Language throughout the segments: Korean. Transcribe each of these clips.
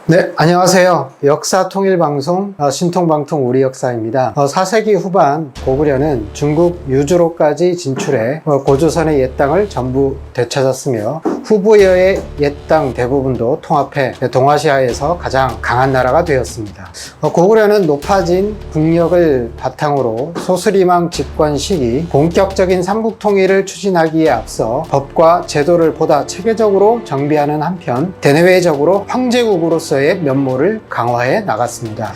네, 안녕하세요. 역사통일방송 신통방통 우리역사입니다. 4세기 후반 고구려는 중국 유주로까지 진출해 고조선의 옛 땅을 전부 되찾았으며 후부여의 옛 땅 대부분도 통합해 동아시아에서 가장 강한 나라가 되었습니다. 고구려는 높아진 국력을 바탕으로 소수리망 집권 시기 본격적인 삼국통일을 추진하기에 앞서 법과 제도를 보다 체계적으로 정비하는 한편 대내외적으로 황제국으로서의 면모를 강화해 나갔습니다.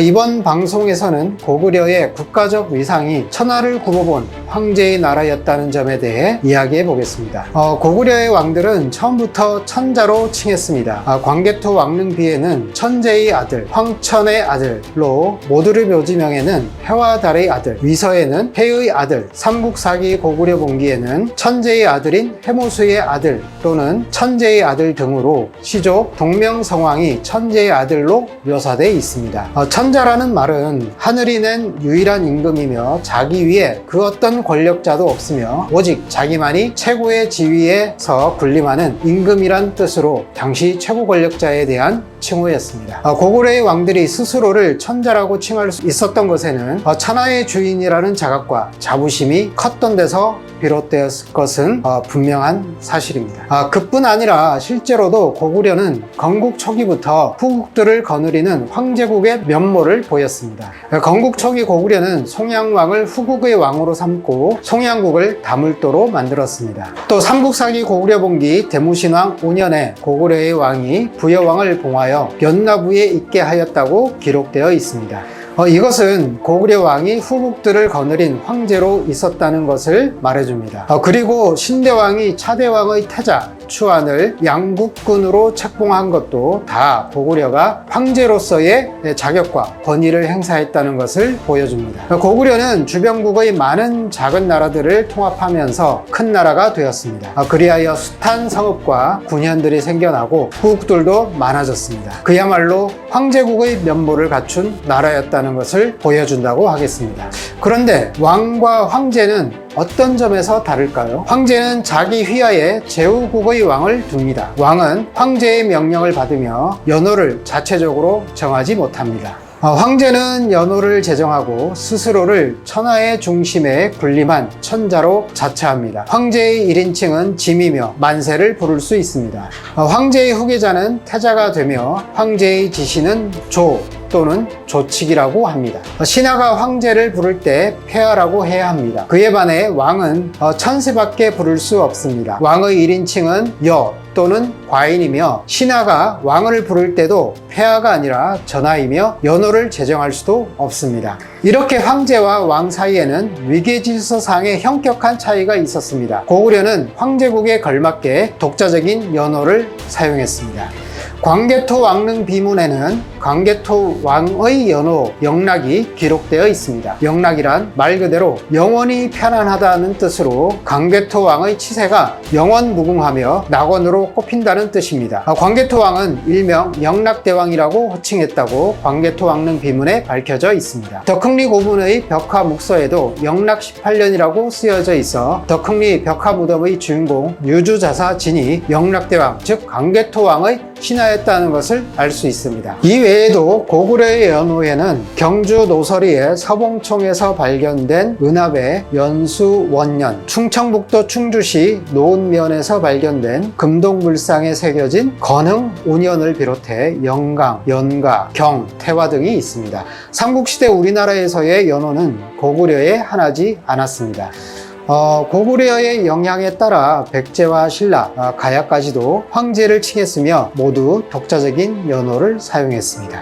이번 방송에서는 고구려의 국가적 위상이 천하를 굽어본 황제의 나라였다는 점에 대해 이야기해 보겠습니다. 고구려의 왕들은 처음부터 천자로 칭했습니다. 광개토 왕릉비에는 천재의 아들, 황천의 아들로, 모두를 묘지명에는 해와 달의 아들, 위서에는 해의 아들, 삼국사기 고구려 본기에는 천재의 아들인 해모수의 아들 또는 천재의 아들 등으로 시족 동명성왕이 천재의 아들로 묘사되어 있습니다. 천자라는 말은 하늘이 낸 유일한 임금이며 자기 위에 그 어떤 권력자도 없으며 오직 자기만이 최고의 지위에서 군림하는 임금이란 뜻으로 당시 최고 권력자에 대한 칭호였습니다. 고구려의 왕들이 스스로를 천자라고 칭할 수 있었던 것에는 천하의 주인이라는 자각과 자부심이 컸던 데서 비롯되었을 것은 분명한 사실입니다. 그뿐 아니라 실제로도 고구려는 건국 초기부터 후국들을 거느리는 황제국의 면모를 보였습니다. 건국 초기 고구려는 송양왕을 후국의 왕으로 삼고 송양국을 다물도로 만들었습니다. 또 삼국사기 고구려 본기 대무신왕 5년에 고구려의 왕이 부여왕을 봉하여 연나부에 있게 하였다고 기록되어 있습니다. 이것은 고구려 왕이 후국들을 거느린 황제로 있었다는 것을 말해줍니다. 그리고 신대왕이 차대왕의 태자 추안을 양국군으로 책봉한 것도 다 고구려가 황제로서의 자격과 권위를 행사했다는 것을 보여줍니다. 고구려는 주변국의 많은 작은 나라들을 통합하면서 큰 나라가 되었습니다. 그리하여 숱한 성읍과 군현들이 생겨나고 후국들도 많아졌습니다. 그야말로 황제국의 면모를 갖춘 나라였다는 것을 보여준다고 하겠습니다. 그런데 왕과 황제는 어떤 점에서 다를까요? 황제는 자기 휘하에 제후국의 왕을 둡니다. 왕은 황제의 명령을 받으며 연호를 자체적으로 정하지 못합니다. 황제는 연호를 제정하고 스스로를 천하의 중심에 군림한 천자로 자처합니다. 황제의 1인칭은 짐이며 만세를 부를 수 있습니다. 황제의 후계자는 태자가 되며 황제의 지시는 조 또는 조칙이라고 합니다. 신하가 황제를 부를 때 폐하라고 해야 합니다. 그에 반해 왕은 천세밖에 부를 수 없습니다. 왕의 1인칭은 여 또는 과인이며 신하가 왕을 부를 때도 폐하가 아니라 전하이며 연호를 제정할 수도 없습니다. 이렇게 황제와 왕 사이에는 위계질서상의 현격한 차이가 있었습니다. 고구려는 황제국에 걸맞게 독자적인 연호를 사용했습니다. 광개토 왕릉 비문에는 광개토 왕의 연호 영락이 기록되어 있습니다. 영락이란 말 그대로 영원히 편안하다는 뜻으로 광개토 왕의 치세가 영원 무궁하며 낙원으로 꼽힌다는 뜻입니다. 광개토 왕은 일명 영락대왕이라고 호칭했다고 광개토 왕릉 비문에 밝혀져 있습니다. 덕흥리 고문의 벽화 묵서에도 영락 18년이라고 쓰여져 있어 덕흥리 벽화 무덤의 주인공 유주자사 진이 영락대왕 즉 광개토 왕의 신하였다는 것을 알 수 있습니다. 이 외에도 고구려의 연호에는 경주 노서리의 서봉총에서 발견된 은합의 연수원년, 충청북도 충주시 노은면에서 발견된 금동물상에 새겨진 건흥 운연을 비롯해 영강, 연가, 경, 태화 등이 있습니다. 삼국시대 우리나라에서의 연호는 고구려에 한하지 않았습니다. 고구려의 영향에 따라 백제와 신라, 가야까지도 황제를 칭했으며 모두 독자적인 연호를 사용했습니다.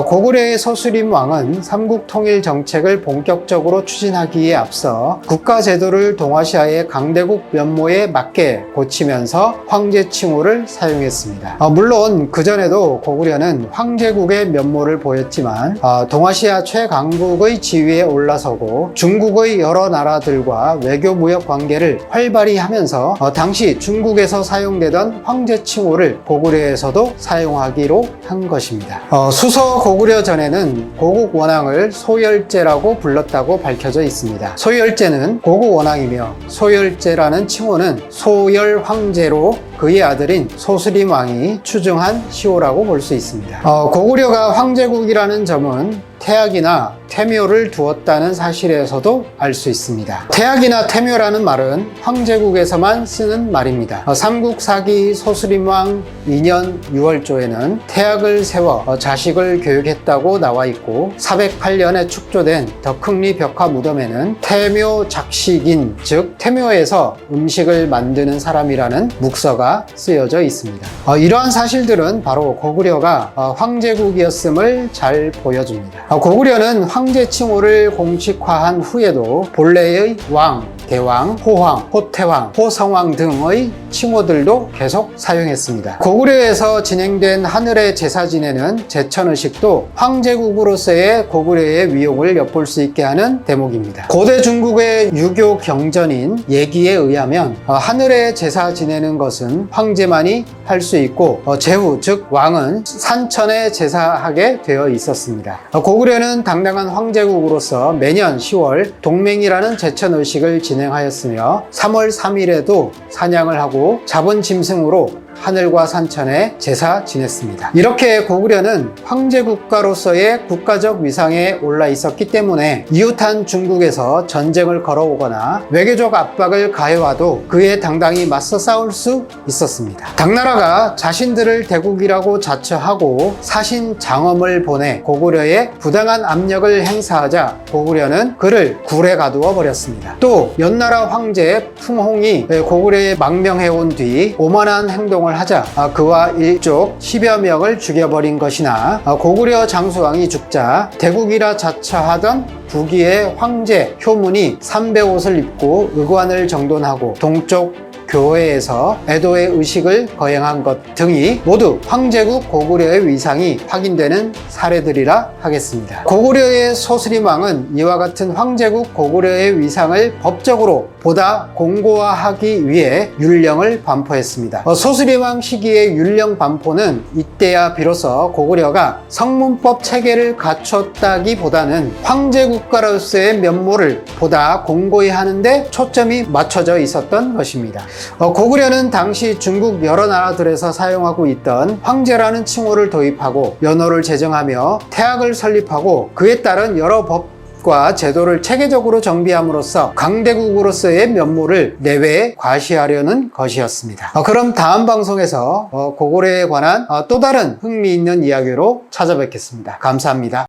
고구려의 소수림 왕은 삼국 통일 정책을 본격적으로 추진하기에 앞서 국가 제도를 동아시아의 강대국 면모에 맞게 고치면서 황제 칭호를 사용했습니다. 물론 그전에도 고구려는 황제국의 면모를 보였지만 동아시아 최강국의 지위에 올라서고 중국의 여러 나라들과 외교 외교 무역 관계를 활발히 하면서 당시 중국에서 사용되던 황제 칭호를 고구려에서도 사용하기로 한 것입니다. 수서 고구려 전에는 고국 원앙을 소열제라고 불렀다고 밝혀져 있습니다. 소열제는 고국 원앙이며 소열제라는 칭호는 소열 황제로 그의 아들인 소스림 왕이 추증한 시호라고 볼 수 있습니다. 고구려가 황제국이라는 점은 태학이나 태묘를 두었다는 사실에서도 알 수 있습니다. 태학이나 태묘라는 말은 황제국에서만 쓰는 말입니다. 삼국사기 소스림왕 2년 6월조에는 태학을 세워 자식을 교육했다고 나와 있고 408년에 축조된 덕흥리 벽화 무덤에는 태묘 작식인, 즉 태묘에서 음식을 만드는 사람이라는 묵서가 쓰여져 있습니다. 이러한 사실들은 바로 고구려가 황제국이었음을 잘 보여줍니다. 고구려는 황제 칭호를 공식화한 후에도 본래의 왕, 대왕, 호황, 호태왕, 호성왕 등의 칭호들도 계속 사용했습니다. 고구려에서 진행된 하늘의 제사 지내는 제천의식도 황제국으로서의 고구려의 위용을 엿볼 수 있게 하는 대목입니다. 고대 중국의 유교 경전인 예기에 의하면 하늘의 제사 지내는 것은 황제만이 할 수 있고 제후 즉 왕은 산천에 제사하게 되어 있었습니다. 고구려는 당당한 황제국으로서 매년 10월 동맹이라는 제천의식을 진행하였으며 3월 3일에도 사냥을 하고 잡은 짐승으로 하늘과 산천에 제사 지냈습니다. 이렇게 고구려는 황제 국가로서의 국가적 위상에 올라 있었기 때문에 이웃한 중국에서 전쟁을 걸어오거나 외교적 압박을 가해와도 그에 당당히 맞서 싸울 수 있었습니다. 당나라가 자신들을 대국이라고 자처하고 사신 장엄을 보내 고구려에 부당한 압력을 행사하자 고구려는 그를 굴에 가두어 버렸습니다. 또 연나라 황제 풍홍이 고구려에 망명해온 뒤 오만한 행동을 하자 그와 일족 10여 명을 죽여버린 것이나 고구려 장수왕이 죽자 대국이라 자처하던 부기의 황제 효문이 삼배옷을 입고 의관을 정돈하고 동쪽 교회에서 애도의 의식을 거행한 것 등이 모두 황제국 고구려의 위상이 확인되는 사례들이라 하겠습니다. 고구려의 소스림왕은 이와 같은 황제국 고구려의 위상을 법적으로 보다 공고화하기 위해 율령을 반포했습니다. 소스림왕 시기의 율령 반포는 이때야 비로소 고구려가 성문법 체계를 갖췄다기보다는 황제국가로서의 면모를 보다 공고히 하는데 초점이 맞춰져 있었던 것입니다. 고구려는 당시 중국 여러 나라들에서 사용하고 있던 황제라는 칭호를 도입하고 연호를 제정하며 태학을 설립하고 그에 따른 여러 법과 제도를 체계적으로 정비함으로써 강대국으로서의 면모를 내외에 과시하려는 것이었습니다. 그럼 다음 방송에서 고구려에 관한 또 다른 흥미있는 이야기로 찾아뵙겠습니다. 감사합니다.